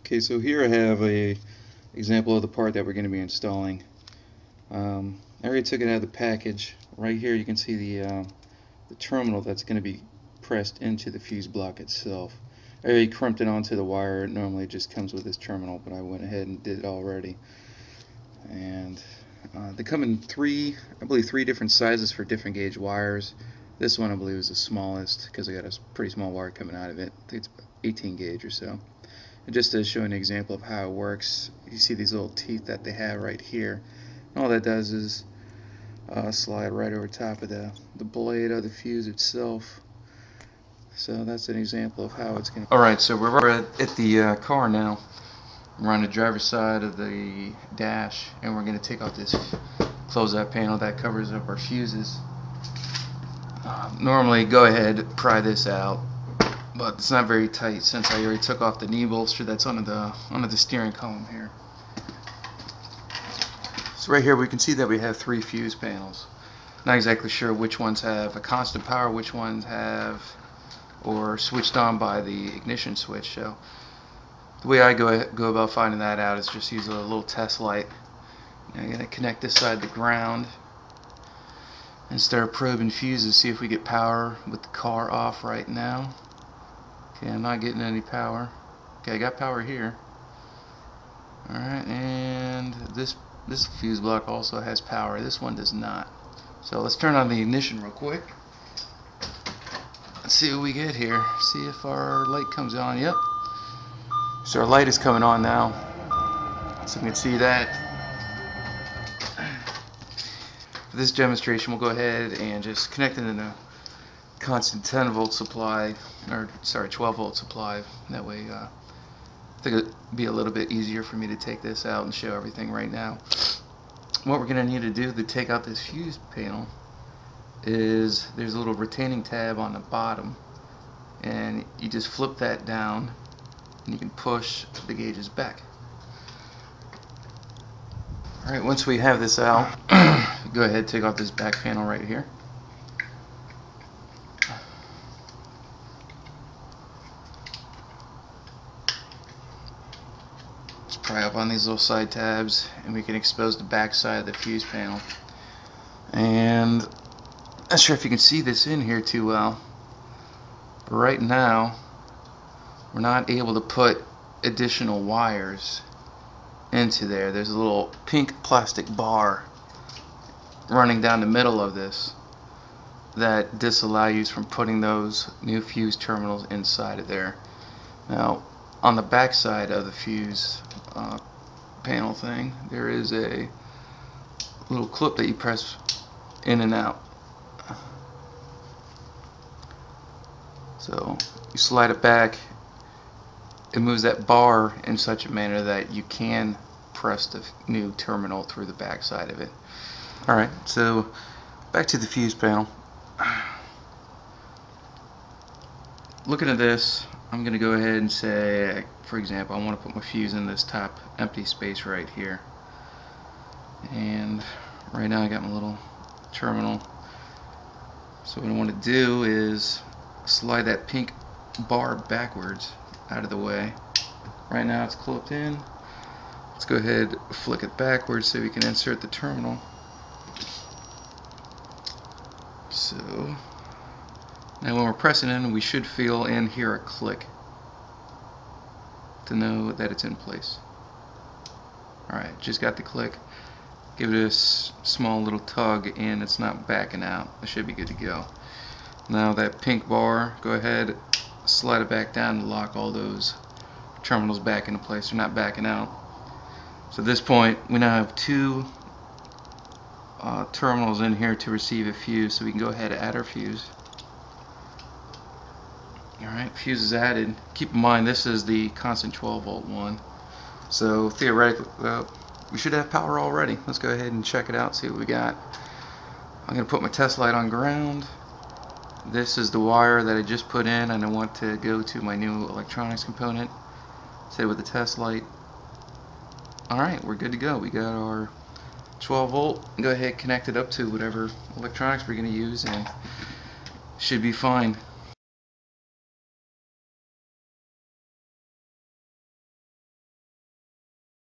Okay, so here I have a example of the part that we're going to be installing. I already took it out of the package. Right here you can see the terminal that's going to be pressed into the fuse block itself. I already crimped it onto the wire. Normally it just comes with this terminal, but I went ahead and did it already. And they come in I believe three different sizes for different gauge wires. This one I believe is the smallest because I got a pretty small wire coming out of it. I think it's about 18 gauge or so. And just to show an example of how it works, you see these little teeth that they have right here. And all that does is slide right over top of the blade of the fuse itself. So that's an example of how it's going to... Alright, so we're at the car now. We're on the driver's side of the dash, and we're going to take off this closeout panel that covers up our fuses. Normally go ahead, pry this out, but it's not very tight since I already took off the knee bolster that's under the steering column here. So right here we can see that we have three fuse panels. Not exactly sure which ones have a constant power, which ones have or switched on by the ignition switch. So the way I go about finding that out is just use a little test light. Now I'm going to connect this side to ground and start probing fuses, see if we get power with the car off right now. Okay, I'm not getting any power. Okay, I got power here. Alright, and this fuse block also has power. This one does not. So let's turn on the ignition real quick. Let's see what we get here. See if our light comes on. Yep. So our light is coming on now. So you can see that. For this demonstration, we'll go ahead and just connect it in a constant 10 volt supply, or sorry, 12 volt supply. That way, I think it'd be a little bit easier for me to take this out and show everything right now. What we're going to need to do to take out this fuse panel is there's a little retaining tab on the bottom, and you just flip that down and you can push the gauges back. Alright, once we have this out, go ahead and take off this back panel right here. Just pry up on these little side tabs and we can expose the back side of the fuse panel. And not sure if you can see this in here too well, but right now we're not able to put additional wires into there. There's a little pink plastic bar running down the middle of this that disallows you from putting those new fuse terminals inside of there. Now on the back side of the fuse panel thing, there is a little clip that you press in and out. So you slide it back, it moves that bar in such a manner that you can press the new terminal through the back side of it. Alright, so back to the fuse panel. Looking at this, I'm going to go ahead and say, for example, I want to put my fuse in this top empty space right here. And right now I got my little terminal. So what I want to do is slide that pink bar backwards out of the way. Right now it's clipped in. Let's go ahead, flick it backwards so we can insert the terminal. So now when we're pressing in, we should feel and hear a click to know that it's in place. Alright, just got the click. Give it a small little tug and it's not backing out. It should be good to go. Now that pink bar, go ahead, slide it back down to lock all those terminals back into place. They're not backing out. So at this point, we now have two terminals in here to receive a fuse, so we can go ahead and add our fuse. Alright, fuse is added. Keep in mind this is the constant 12 volt one. So theoretically, we should have power already. Let's go ahead and check it out, see what we got. I'm going to put my test light on ground. This is the wire that I just put in, and I want to go to my new electronics component. Say with the test light. Alright, we're good to go. We got our 12 volt. Go ahead, connect it up to whatever electronics we're going to use, and should be fine.